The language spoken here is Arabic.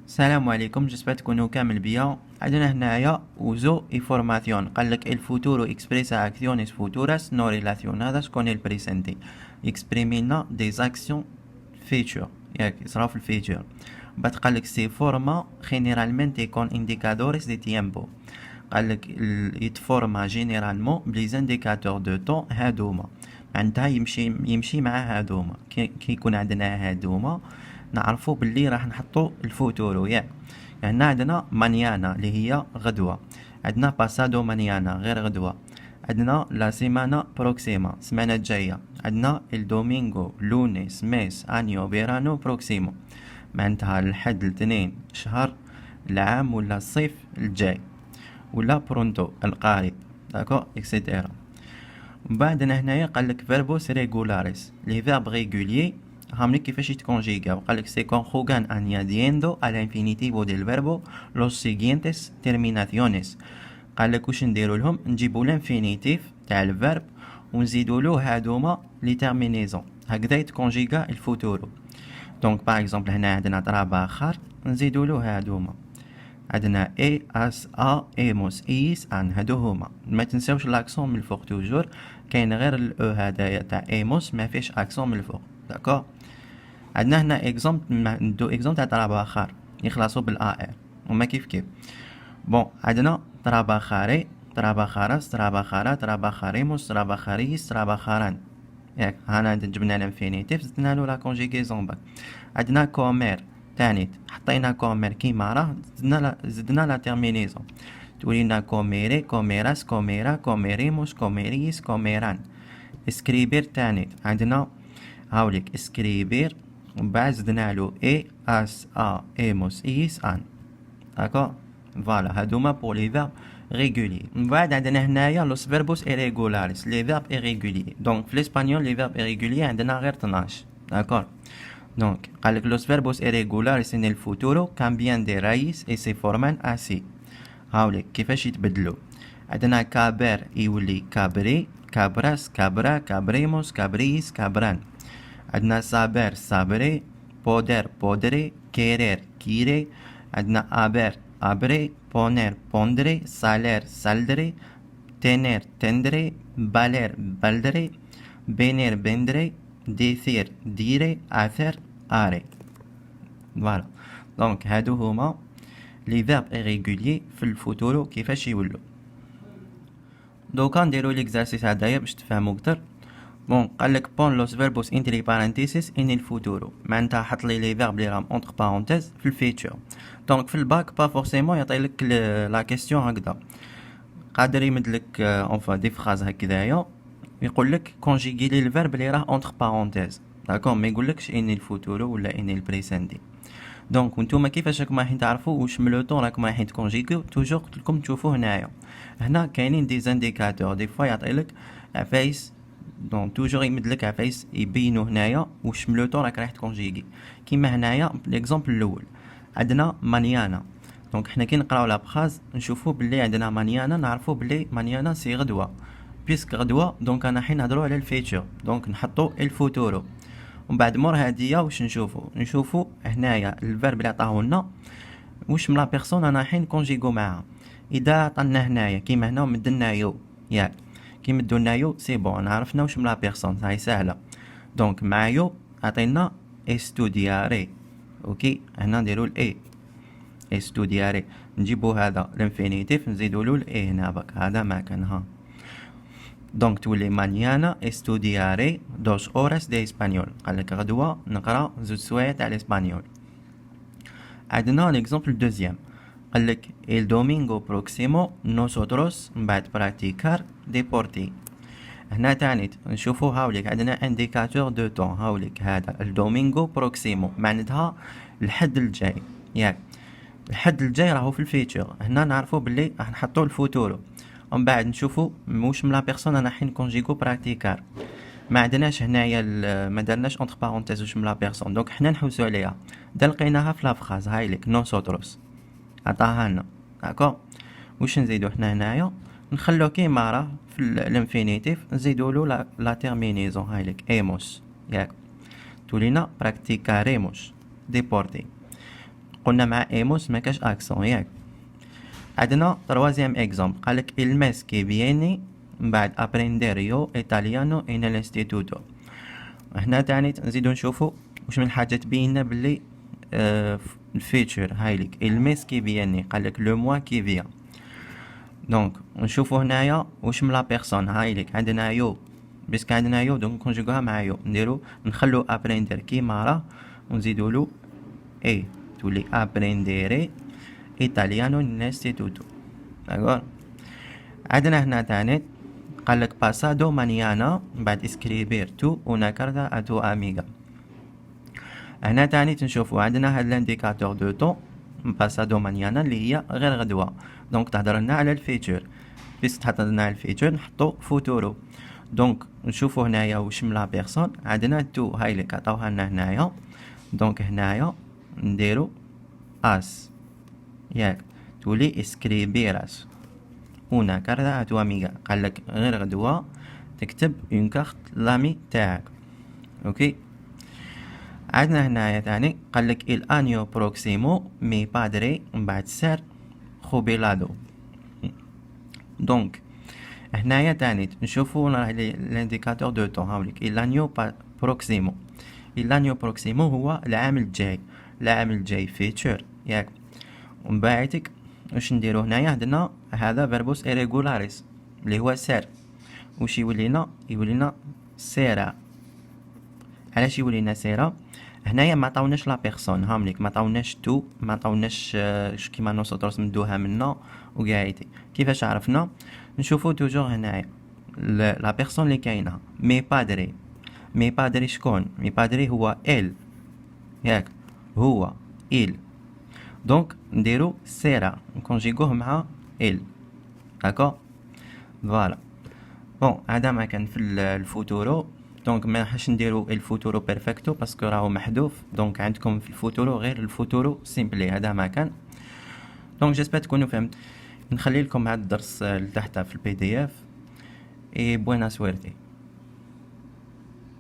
السلام عليكم، جسبت تكونوا كامل بيا. عندنا هنايا uso y formación. قالك el futuro expresa acciones futuras no relacionadas con el presente. يكسبريمينا des actions future، ياك يصراو في الفيتور. بعد قالك سي فورما generalmente con indicadores de tiempo. قالك يتفورما جينيرالمون بلي زانديكاتور دو طون هادوما، معناتها يمشي مع هادوما. كي يكون عندنا هادوما نعرفوا باللي راح نحطوا الفوتورو، ياك. يعني عندنا مانيانا اللي هي غدوة، عندنا باسادو مانيانا غير غدوة، عندنا لا سيمانا بروكسيما السمانة الجاية، عندنا الدومينغو لونيس ميس انيو فيرانو بروكسيمو، معناتها الحد الاثنين شهر العام ولا الصيف الجاي، ولا برونتو القارب، داكو اكسيتيرا. من بعدنا هنايا قالك فيربوس ريغولاريس لي فيرب ريغوليي هاملي كيفاش يتكونجيغاو. قالك سي كونجوغان añadiendo al infinitivo del verbo los siguientes terminaciones. قالك واش نديرو لهم، نجيبو الانفينيتيف تاع الفيرب ونزيدولو هادوما لي تيرمينيزون، هكذا يتكونجيغا الفوتورو. دونك باغ اكزومبل هنا عندنا تراباخر، نزيدولو هادوما، عندنا اي اس ا ايموس ايس ان، هادو هما. ما تنساوش لاكسون من الفوق توجور، كاين غير الاو هدايا تاع ايموس ما فيش اكسون من الفوق، داكور. عندنا هنا اكزومبل، ندو اكزومبل تاع تراباخر يخلصوا بالا ار، هما كيف كيف. بون عندنا تراباخاري، تراباخارس، تراباخارا، تراباخاريموس، تراباخاريس، تراباخاران، ياك. هنا جبنا الانفينيتيف زدنا له لا كونجيغيزون باك. عندنا كومير تاني، حطينا كومير كيما راه، زدنا لا تيرمينيزون، تولينا كوميري، كوميراس، كوميرا، كوميريموس، كوميريس، كوميران. اسكريبير تاني عندنا هاوليك اسكريبير، ومن بعد زدنا له اي اس ا ايموس ايس ان، داكور. فوالا هادوما بور لي فيرب ريغولي. من بعد عندنا هنايا لوس فيربوس ايريغولاريس لي فيرب ايريغولي. دونك في الاسبانيول لي فيرب ايريغولي عندنا غير 12، داكور. دونك قالك los verbos irregulares en el futuro cambian de raíz y se forman así. هاوليك كيفاش يتبدلوا. عندنا كابر يولي كابري، كابراس، كابرا، كابريموس، كابريس، كابران. عندنا سابر سابري، بودر بودري، كيرير كيري. عندنا ابر ابري، بونير بوندري، سالير سالدري، تينير تندري، بالير بالدري، بينير بندري، ديثير ديري، اثر اري. فوالا. دونك هادو هما لي فيرب ايريغولي في الفوتورو كيفاش يولو. دوكا نديرو ليكزارسيس هدايا باش تفهمو كتر. بون قالك بون لوس فيربوس انتري بارانتيسيس ان الفوتورو، معناتها حط لي فيرب لي راهم اونتر بارونتيز في الفيتور. دونك في الباك با فورسيمون يعطيلك لا كيسيون هكذا، قادر يمدلك اونفا دي فراز هكذايا، يقول لك كونجيغي لي الفيرب اللي راه اونتر بارونتيز، داكور. ما يقولكش ان الفوتورو ولا ان البريسندي. دونك نتوما كيفاش راكم رايحين تعرفوا واش من لو طون راكم رايحين تكونجيغيو، توجور قلت لكم تشوفوا هنايا. هنا كاينين دي زانديكاتور، دي فوا يعطيلك عفايس، دونك توجور يمدلك عفايس يبينوا هنايا واش من لو طون راك رايح تكونجيغي. كيما هنايا ليكزومبل الاول عندنا مانيانا. دونك حنا كي نقراو لا بخاز نشوفوا باللي عندنا مانيانا، نعرفوا باللي مانيانا سي غدوه، بيسك غدوه. دونك انا حين نهضروا على الفيتشر، دونك نحطوا الفوتورو. ومن بعد مور هادية واش نشوفوا هنايا الفيرب اللي عطاه لنا واش من لا بيرسون انا حين كونجيغو معاها. اذا عطانا هنايا كيما هنا مدلنا يو، ياك، كي مدولنا يو سي بون عرفنا واش من لا بيرسون، هاي سهله. دونك مع يو عطينا استودياري، اوكي. هنا نديرو الاي استودياري، نجيبو هذا الانفينيتيف نزيدو له الاي هنا باك، هذا ما كان ها. دونك تولي مانيانا استودياري 2 horas de español. قالك غدوة نقرا 2 سوايع تاع الاسبانيول. عندنا ليكزومبل دوزيام، قالك el domingo próximo nosotros من بعد practicar deporte. هنا تاني نشوفو هاوليك عندنا انديكاتور دو طون، هاوليك هذا الدومينغو بروكسيمو معناتها الحد الجاي، ياك. الحد الجاي راهو في الفيتشر، هنا نعرفو باللي راح نحطو الفوتورو. ومن بعد نشوفو واش من لا بيرسون انا حين كونجيغو براكتيكار، ما عندناش هنايا ما درناش اونتر بارونتيز واش من لا بيرسون. دونك حنا نحوسو عليها، لقيناها في لا فراز هاي ليك نوسوتروس عطاها لنا، داكور. واش نزيدو حنا هنايا، نخلو كيما راه في الانفينيتيف، نزيدولو لا تيرمينيزون هاي ليك ايموس، ياك، تولينا براكتيكاريموس ديبورتي. قلنا مع ايموس ما كاش اكسون ياك. عندنا troisième exemple قالك il mes che viene من بعد aprendere io italiano in l'istituto. هنا تاني نزيدو نشوفو واش من حاجة تبيننا بلي الفيتشر هايليك il mes che viene قالك لو موا كي فيا. دونك نشوفو هنايا واش من لا بيرسون هايليك عندنا يو باسكو عندنا يو دونك نكونجوغوها مع يو نديرو نخلو ابريندر كيما راه ونزيدولو اي تولي ابرينديري ايطاليانو نيستيتوتو. داكور. عندنا هنا تاني قالك باسادو مانيانا بعد اسكريبير تو انا كارتا اتو اميغا. هنا تاني تنشوفو عندنا هاد الانديكاتور دو طون باسادو مانيانا اللي هي غير غدوة، دونك تهضر لنا على الفيتشر. بس تحط لنا على الفيتشر نحطو فوتورو. دونك نشوفو هنايا واش من لا بيرسون عندنا تو هاي اللي عطاوها لنا هنايا. دونك هنايا نديرو اس ياك تولي اسكريبيراس انا كارتا اتو اميغا. قالك غير غدوة تكتب اون كارت لامي تاعك. اوكي. عندنا هنايا تاني قالك il anno prossimo مي بادري من بعد سير خوبيلادو. دونك هنايا تاني نشوفو الانديكاتور دو طون هاوليك il anno prossimo. il anno prossimo هو العام الجاي. العام الجاي فيتشر ياك. ومن بعدك واش نديرو هنايا عندنا هذا فيربوس irregularis اللي هو سير. واش يولينا؟ يولينا سيرا. علاش يولينا سيرا؟ هنايا ما عطاوناش لا بيرسون هامليك، ما عطاوناش تو، ما عطاوناش كيما نوسوتروس مدوها منا وقايتي. كيفاش عرفنا؟ نشوفو توجور هنايا لا بيرسون اللي كاينه مي بادري. مي بادري شكون؟ مي بادري هو ال ياك، هو ال. دونك نديرو سيرا نكونجيغوه مع ال. داكو فوالا. بون هذا ما كان في الفوتورو. دونك ما راحش نديرو الفوتورو بيرفكتو باسكو راهو محذوف. دونك عندكم في الفوتورو غير الفوتورو سيمبلي. هذا ما كان. دونك جيسبر تكونوا فهمت. نخلي لكم هذا الدرس لتحت في البي دي اف. اي بوينا سويرتي.